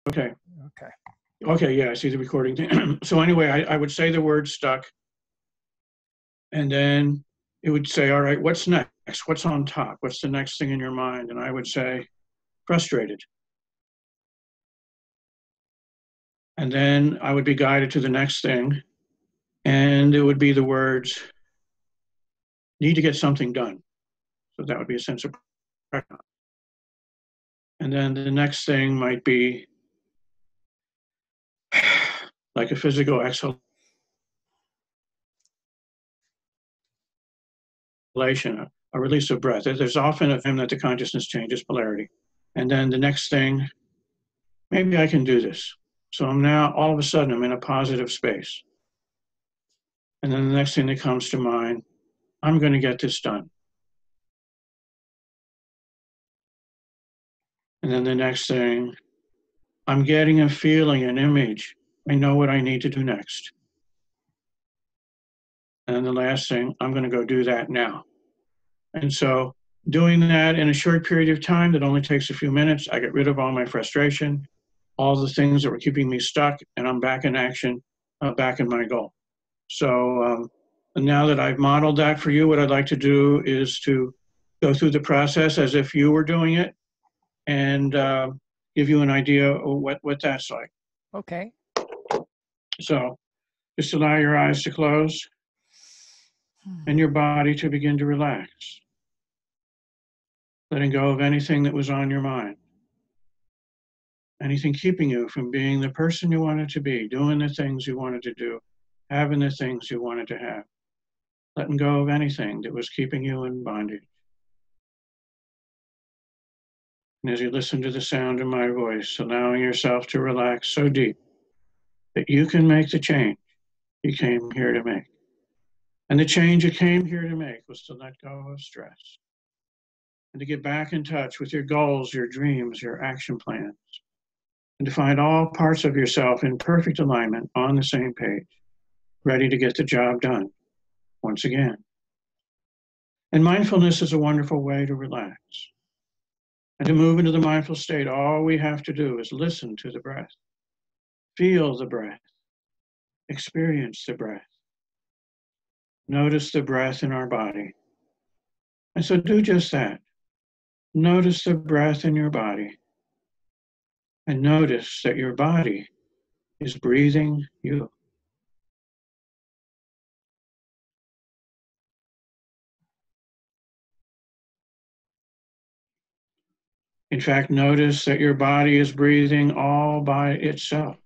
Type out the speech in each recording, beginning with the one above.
Okay. Okay. Okay, yeah, I see the recording thing. So anyway, I would say the word stuck, and then it would say, all right, what's next? What's on top? What's the next thing in your mind? And I would say, frustrated. And then I would be guided to the next thing, and it would be the words, need to get something done. So that would be a sense of pressure. And then the next thing might be like a physical exhalation, a release of breath. There's often a time that the consciousness changes polarity. And then the next thing, maybe I can do this. So I'm now, all of a sudden, I'm in a positive space. And then the next thing that comes to mind, I'm going to get this done. And then the next thing, I'm getting a feeling, an image. I know what I need to do next. And then the last thing, I'm going to go do that now. And so doing that in a short period of time that only takes a few minutes, I get rid of all my frustration, all the things that were keeping me stuck, and I'm back in action, back in my goal. So now that I've modeled that for you, what I'd like to do is to go through the process as if you were doing it and give you an idea of what that's like. Okay. So just allow your eyes to close and your body to begin to relax, letting go of anything that was on your mind, anything keeping you from being the person you wanted to be, doing the things you wanted to do, having the things you wanted to have, letting go of anything that was keeping you in bondage. And as you listen to the sound of my voice, allowing yourself to relax so deep that you can make the change you came here to make. And the change you came here to make was to let go of stress and to get back in touch with your goals, your dreams, your action plans, and to find all parts of yourself in perfect alignment on the same page, ready to get the job done once again. And mindfulness is a wonderful way to relax. And to move into the mindful state, all we have to do is listen to the breath, feel the breath, experience the breath, notice the breath in our body. And so do just that. Notice the breath in your body, and notice that your body is breathing you. In fact, notice that your body is breathing all by itself.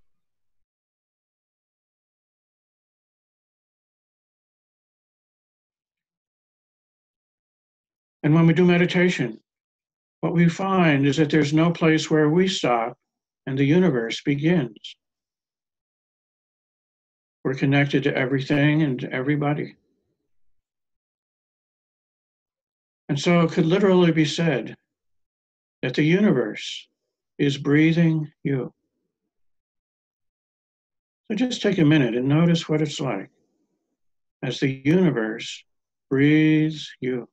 And when we do meditation, what we find is that there's no place where we stop and the universe begins. We're connected to everything and to everybody. And so it could literally be said that the universe is breathing you. So just take a minute and notice what it's like as the universe breathes you.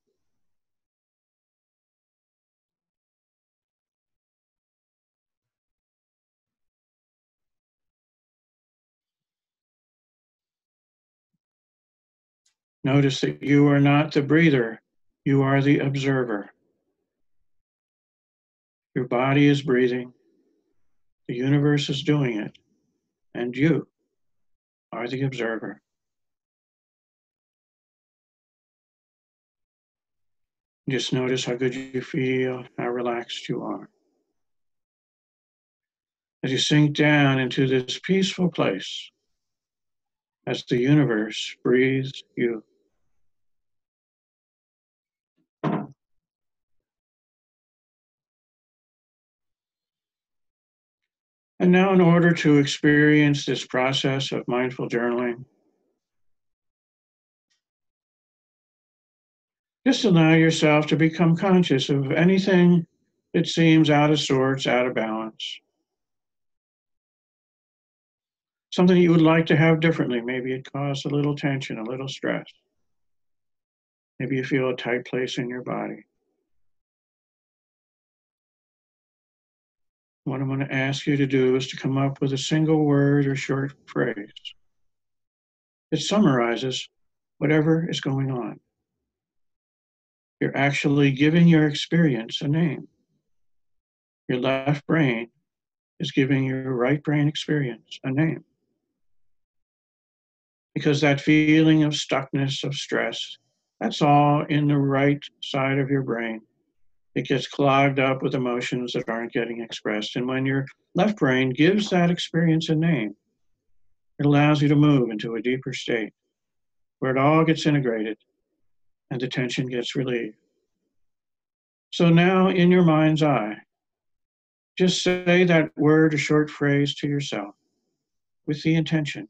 Notice that you are not the breather, you are the observer. Your body is breathing, the universe is doing it, and you are the observer. Just notice how good you feel, how relaxed you are. As you sink down into this peaceful place, as the universe breathes you. And now, in order to experience this process of mindful journaling, just allow yourself to become conscious of anything that seems out of sorts, out of balance. Something you would like to have differently. Maybe it caused a little tension, a little stress. Maybe you feel a tight place in your body. What I'm going to ask you to do is to come up with a single word or short phrase that summarizes whatever is going on. You're actually giving your experience a name. Your left brain is giving your right brain experience a name. Because that feeling of stuckness, of stress, that's all in the right side of your brain. It gets clogged up with emotions that aren't getting expressed. And when your left brain gives that experience a name, it allows you to move into a deeper state where it all gets integrated and the tension gets relieved. So now, in your mind's eye, just say that word or short phrase to yourself with the intention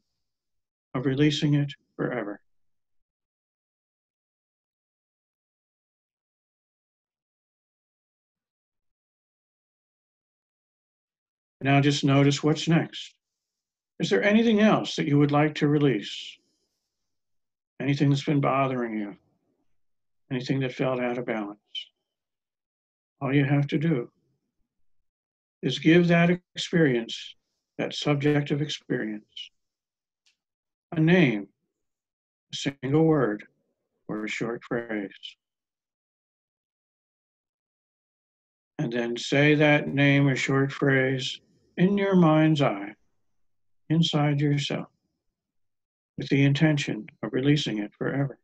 of releasing it forever. Now just notice what's next. Is there anything else that you would like to release? Anything that's been bothering you? Anything that felt out of balance? All you have to do is give that experience, that subjective experience, a name, a single word, or a short phrase. And then say that name or short phrase in your mind's eye, inside yourself, with the intention of releasing it forever.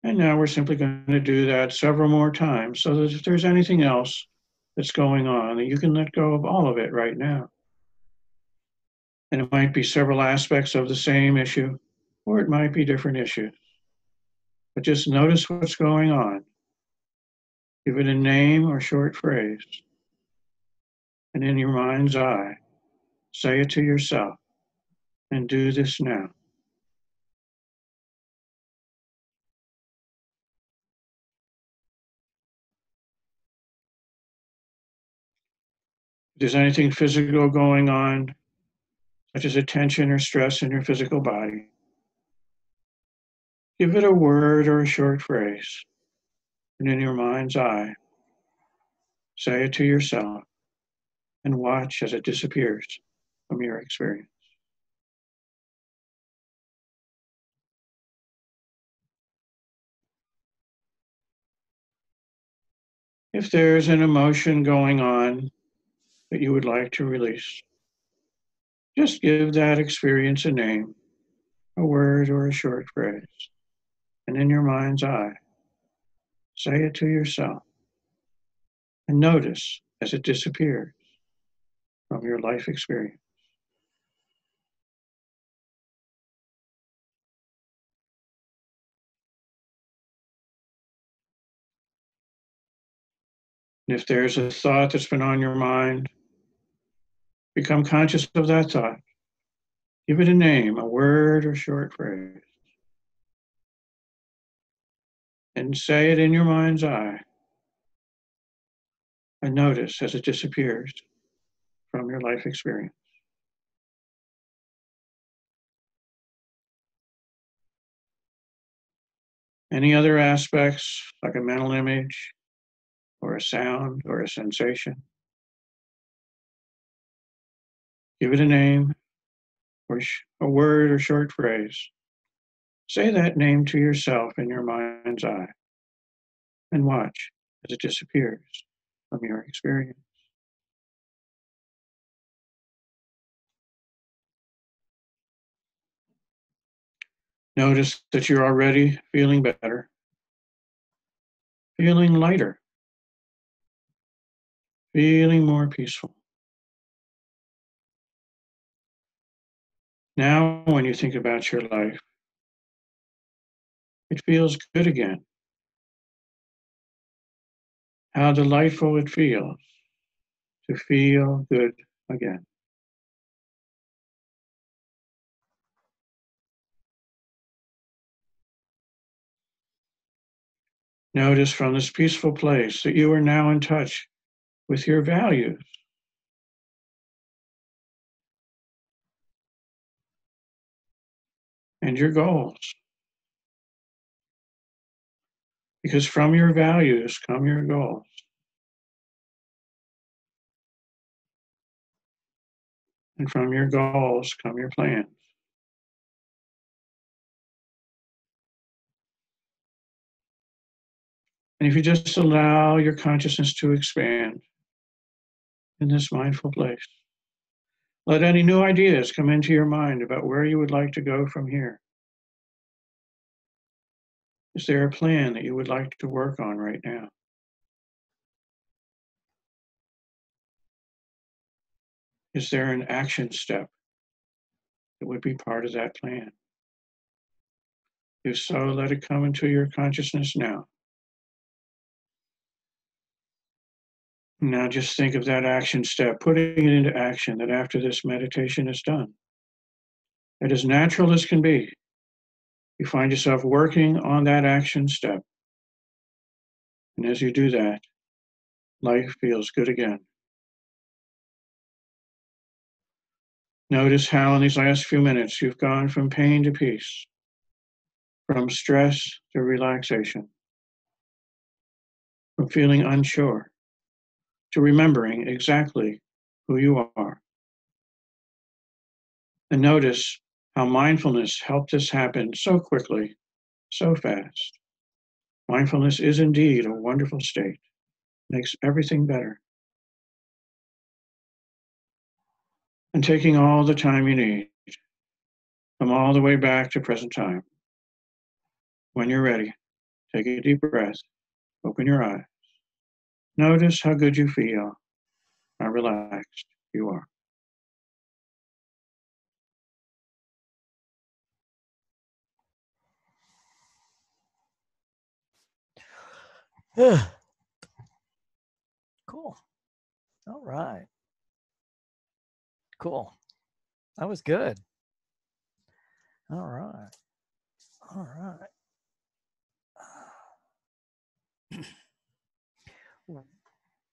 And now we're simply going to do that several more times so that if there's anything else that's going on, that you can let go of all of it right now. And it might be several aspects of the same issue, or it might be different issues. But just notice what's going on. Give it a name or short phrase. And in your mind's eye, say it to yourself and do this now. If there's anything physical going on, such as a tension or stress in your physical body, give it a word or a short phrase. And in your mind's eye, say it to yourself and watch as it disappears from your experience. If there's an emotion going on that you would like to release, just give that experience a name, a word, or a short phrase. And in your mind's eye, say it to yourself and notice as it disappears from your life experience. And if there's a thought that's been on your mind, become conscious of that thought. Give it a name, a word, or short phrase. And say it in your mind's eye and notice as it disappears from your life experience. Any other aspects, like a mental image, or a sound, or a sensation, give it a name, or a word or short phrase. Say that name to yourself in your mind's eye and watch as it disappears from your experience. Notice that you're already feeling better, feeling lighter, feeling more peaceful. Now, when you think about your life, it feels good again. How delightful it feels to feel good again. Notice from this peaceful place that you are now in touch with your values. And your goals. Because from your values come your goals. And from your goals come your plans. And if you just allow your consciousness to expand in this mindful place, let any new ideas come into your mind about where you would like to go from here. Is there a plan that you would like to work on right now? Is there an action step that would be part of that plan? If so, let it come into your consciousness now. Now just think of that action step, putting it into action, that after this meditation is done, that as natural as can be, you find yourself working on that action step. And as you do that, life feels good again. Notice how in these last few minutes you've gone from pain to peace, from stress to relaxation, from feeling unsure to remembering exactly who you are. And notice how mindfulness helped this happen so quickly, so fast. Mindfulness is indeed a wonderful state, makes everything better. And taking all the time you need, come all the way back to present time. When you're ready, take a deep breath, open your eyes. Notice how good you feel, how relaxed you are. Cool. All right. Cool. That was good. All right. All right.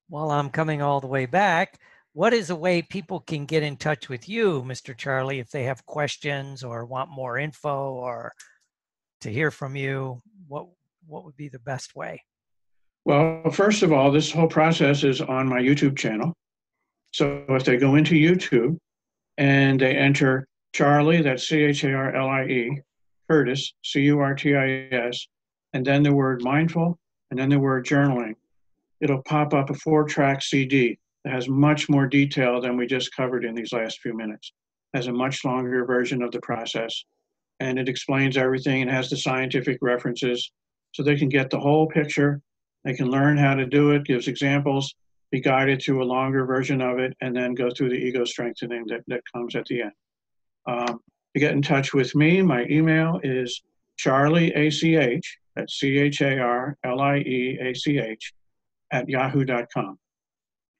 While I'm coming all the way back, what is a way people can get in touch with you, Mr. Charlie, if they have questions or want more info or to hear from you? What would be the best way? Well, first of all, this whole process is on my YouTube channel. So if they go into YouTube and they enter Charlie, that's Charlie, Curtis, Curtis, and then the word mindful, and then the word journaling, it'll pop up a 4-track CD that has much more detail than we just covered in these last few minutes. It has a much longer version of the process, and it explains everything and has the scientific references so they can get the whole picture. They can learn how to do it, gives examples, be guided to a longer version of it, and then go through the ego strengthening that comes at the end. To get in touch with me, my email is charlieach, that's CharlieAch, at yahoo.com.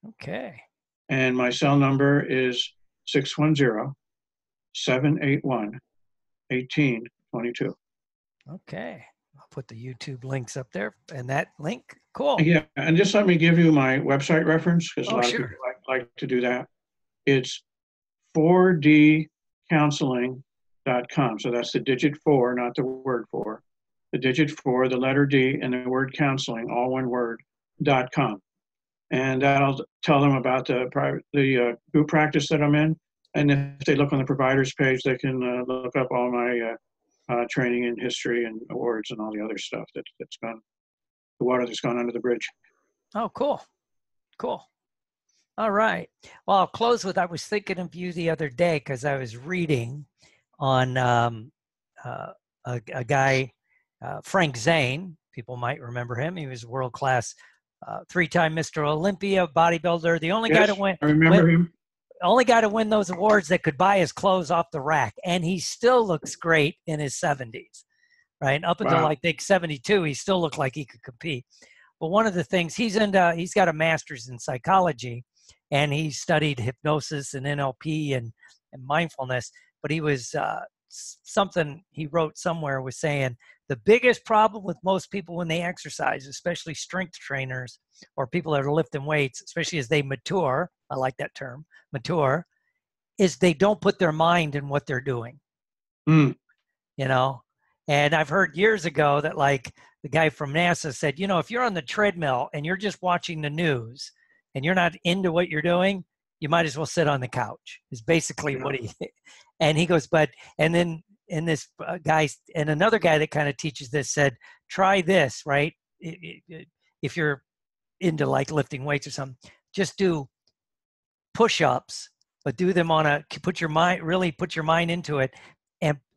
Okay. And my cell number is 610-781-1822. Okay. I'll put the YouTube links up there and that link. Cool. Yeah, and just let me give you my website reference because a lot of people like to do that. It's 4dcounseling.com. So that's the digit 4, not the word 4. The digit 4, the letter D, and the word counseling, all one word, .com. And that'll tell them about the group practice that I'm in. And if they look on the providers page, they can look up all my training in history and awards and all the other stuff that's gone, the water that's gone under the bridge. Oh, cool. Cool. All right. Well, I'll close with, I was thinking of you the other day because I was reading on a guy, Frank Zane. People might remember him. He was a world-class 3-time Mr. Olympia bodybuilder. The only guy to win. I remember him. Only guy to win those awards that could buy his clothes off the rack. And he still looks great in his 70s, right? Up until I think 72, he still looked like he could compete. But one of the things he's got a master's in psychology, and he studied hypnosis and NLP and mindfulness. But he was something he wrote somewhere was saying the biggest problem with most people when they exercise, especially strength trainers or people that are lifting weights, especially as they mature, I like that term, mature, is they don't put their mind in what they're doing. You know, And I've heard years ago that like the guy from NASA said, you know, if you're on the treadmill and you're just watching the news and you're not into what you're doing, you might as well sit on the couch is basically what he, and he goes, but, and then, and this guy, and another guy that kind of teaches this said, try this, right? If you're into like lifting weights or something, just do push-ups, but do them on a, really put your mind into it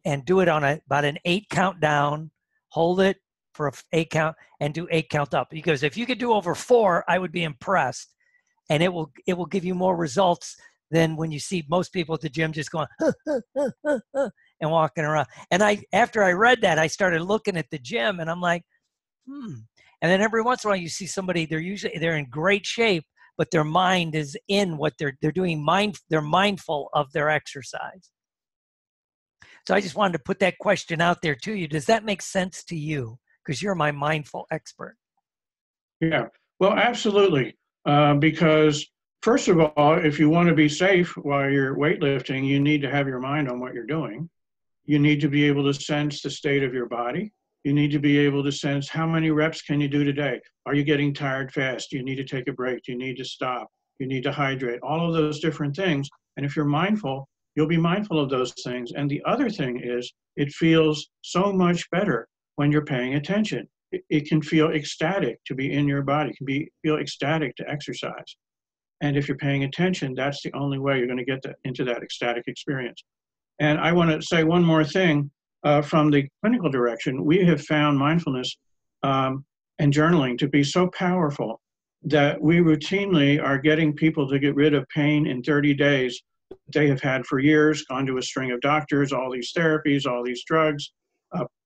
and do it on about an 8 count down, hold it for a 8 count and do 8 count up. He goes, if you could do over 4, I would be impressed. And it will give you more results than when you see most people at the gym just going and walking around. And after I read that, I started looking at the gym and I'm like, And then every once in a while you see somebody, they're in great shape, but their mind is in what they're doing. They're mindful of their exercise. So I just wanted to put that question out there to you. Does that make sense to you? Because you're my mindful expert. Yeah, well, absolutely. Because first of all, if you want to be safe while you're weightlifting, you need to have your mind on what you're doing. You need to be able to sense the state of your body. You need to be able to sense how many reps can you do today? Are you getting tired fast? Do you need to take a break? Do you need to stop? You need to hydrate? All of those different things. And if you're mindful, you'll be mindful of those things. And the other thing is, it feels so much better when you're paying attention. It can feel ecstatic to be in your body. It can feel ecstatic to exercise. And if you're paying attention, that's the only way you're going to get into that ecstatic experience. And I want to say one more thing from the clinical direction. We have found mindfulness and journaling to be so powerful that we routinely are getting people to get rid of pain in 30 days that they have had for years, gone to a string of doctors, all these therapies, all these drugs,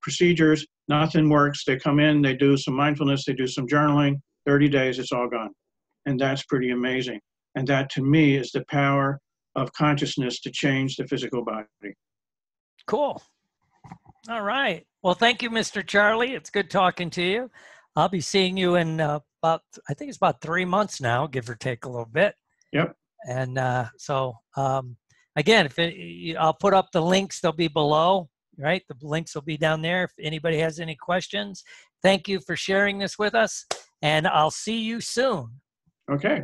procedures, nothing works. They come in, they do some mindfulness, they do some journaling, 30 days, it's all gone. And that's pretty amazing. And that to me is the power of consciousness to change the physical body. Cool. All right. Well, thank you, Mr. Charlie. It's good talking to you. I'll be seeing you in I think it's about 3 months now, give or take a little bit. Yep. And again, I'll put up the links, they'll be below, right? The links will be down there if anybody has any questions. Thank you for sharing this with us, and I'll see you soon. Okay.